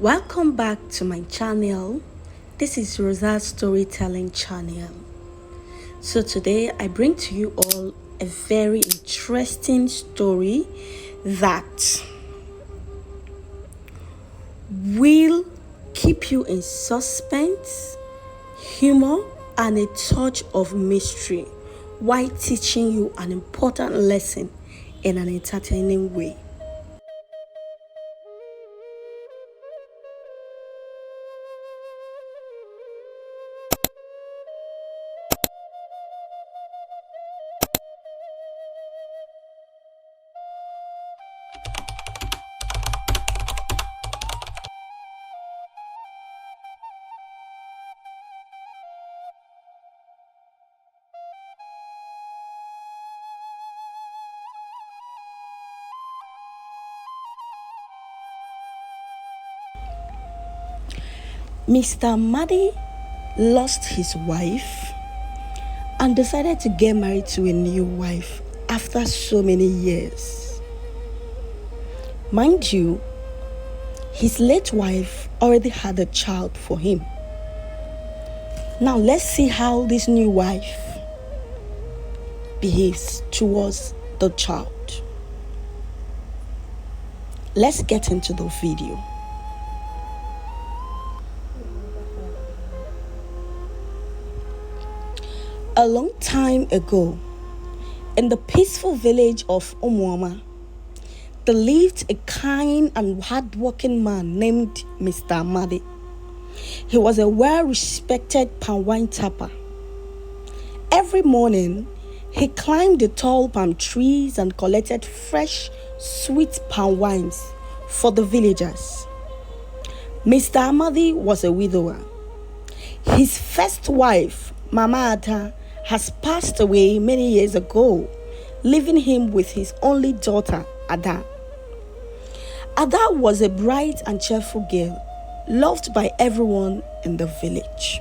Welcome back to my channel. This is Rosa's storytelling channel. So today I bring to you all a very interesting story that will keep you in suspense, humor, and a touch of mystery while teaching you an important lesson in an entertaining way. Mr. Amadi lost his wife and decided to get married to a new wife after so many years. Mind you, his late wife already had a child for him. Now let's see how this new wife behaves towards the child. Let's get into the video. A long time ago, in the peaceful village of Umuoma, there lived a kind and hard-working man named Mr. Amadi. He was a well-respected palm wine tapper. Every morning, he climbed the tall palm trees and collected fresh, sweet palm wines for the villagers. Mr. Amadi was a widower. His first wife, Mama Ada, has passed away many years ago, leaving him with his only daughter, Ada. Ada was a bright and cheerful girl, loved by everyone in the village.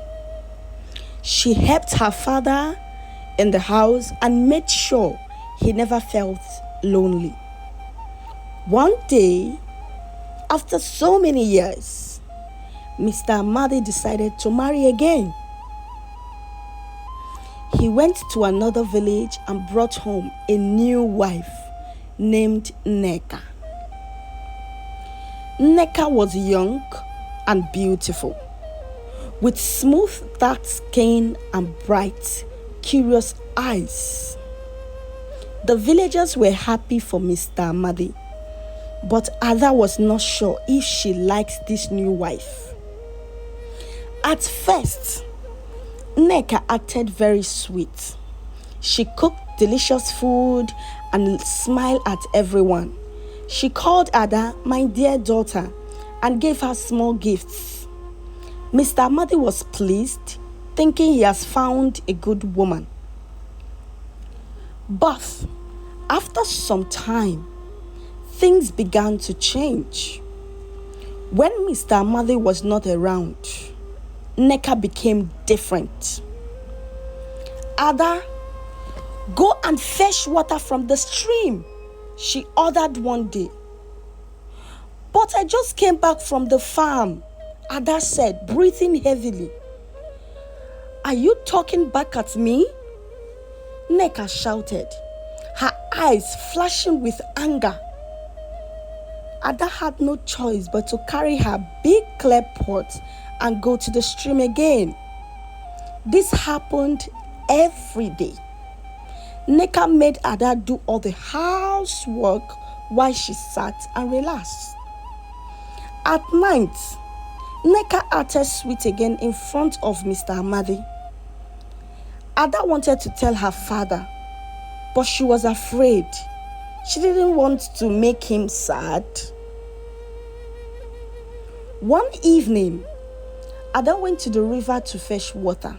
She helped her father in the house and made sure he never felt lonely. One day, after so many years, Mr. Amadi decided to marry again. He went to another village and brought home a new wife named Nneka. Nneka was young and beautiful, with smooth dark skin and bright, curious eyes. The villagers were happy for Mr. Amadi, but Ada was not sure if she liked this new wife. At first, Nneka acted very sweet. She cooked delicious food and smiled at everyone. She called Ada my dear daughter and gave her small gifts. Mr. Amadi was pleased, thinking he has found a good woman. But after some time, things began to change. When Mr. Amadi was not around, Nneka became different. Ada, go and fetch water from the stream, she ordered one day. But I just came back from the farm, Ada said, breathing heavily. Are you talking back at me? Nneka shouted, her eyes flashing with anger. Ada had no choice but to carry her big clay pot and go to the stream again. This happened every day. Nneka made Ada do all the housework while she sat and relaxed. At night, Nneka acted sweet again in front of Mr. Amadi. Ada wanted to tell her father, but she was afraid. She didn't want to make him sad. One evening, Ada went to the river to fetch water.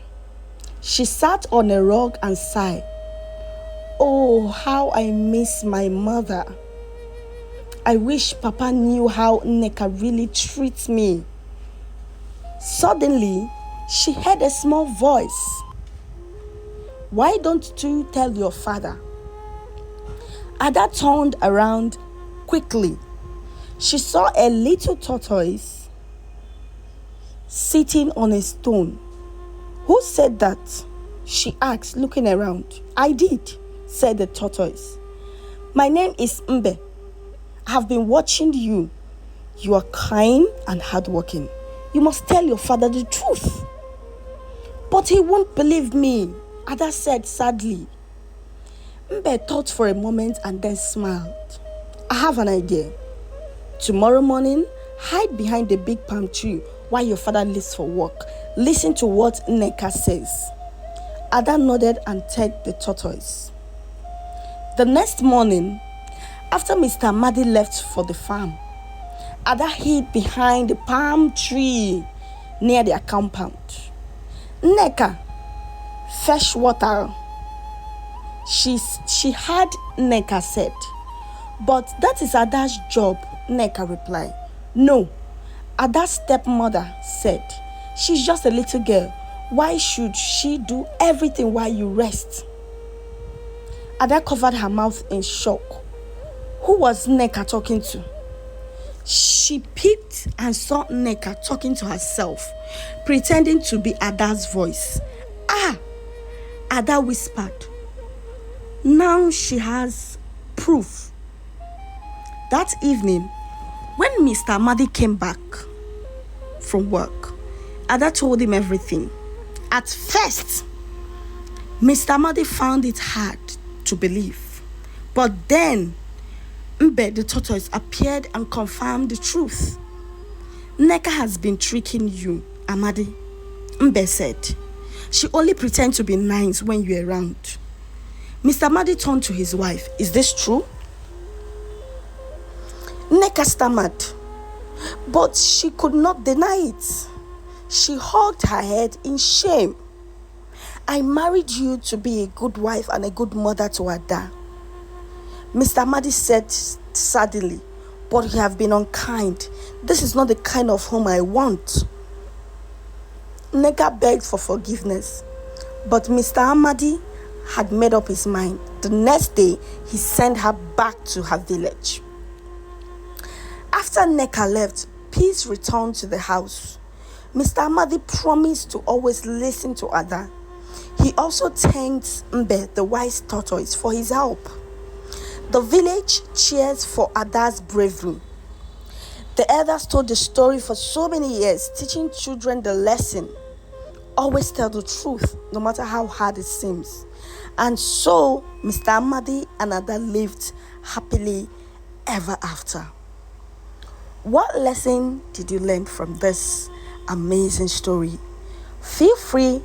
She sat on a rock and sighed. Oh, how I miss my mother. I wish Papa knew how Nneka really treats me. Suddenly, she heard a small voice. Why don't you tell your father? Ada turned around quickly. She saw a little tortoise sitting on a stone. Who said that? She asked, looking around. I did, said the tortoise. My name is Mbe. I have been watching you. You are kind and hardworking. You must tell your father the truth. But he won't believe me, Ada said sadly. Mbe thought for a moment and then smiled. I have an idea. Tomorrow morning, hide behind the big palm tree while your father leaves for work. Listen to what Nneka says. Ada nodded and tagged the tortoise. The next morning, after Mr. Amadi left for the farm, Ada hid behind the palm tree near their compound. Nneka, fetch water. She had Nneka said. But that is Ada's job, Nneka replied. No, Ada's stepmother said. She's just a little girl. Why should she do everything while you rest? Ada covered her mouth in shock. Who was Nneka talking to? She peeped and saw Nneka talking to herself, pretending to be Ada's voice. Ah! Ada whispered. Now she has proof. That evening, when Mr. Amadi came back from work, Ada told him everything. At first, Mr. Amadi found it hard to believe. But then, Mbe the tortoise appeared and confirmed the truth. Nneka has been tricking you, Amadi, Mbe said. She only pretends to be nice when you're around. Mr. Amadi turned to his wife. Is this true? Nneka stammered, but she could not deny it. She hugged her head in shame. I married you to be a good wife and a good mother to Ada, Mr. Amadi said sadly, but you have been unkind. This is not the kind of home I want. Nneka begged for forgiveness, but Mr. Amadi had made up his mind. The next day, he sent her back to her village. After Nneka left, peace returned to the house. Mr. Amadi promised to always listen to Ada. He also thanked Mbe, the wise tortoise, for his help. The village cheers for Ada's bravery. The elders told the story for so many years, teaching children the lesson. Always tell the truth, no matter how hard it seems. And so, Mr. Amadi and Ada lived happily ever after. What lesson did you learn from this amazing story? Feel free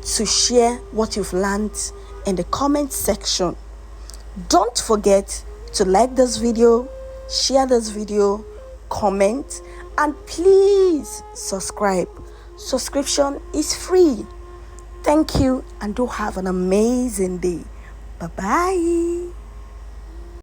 to share what you've learned in the comment section. Don't forget to like this video, share this video, comment, and please subscribe. Subscription is free. Thank you and do have an amazing day. Bye-bye.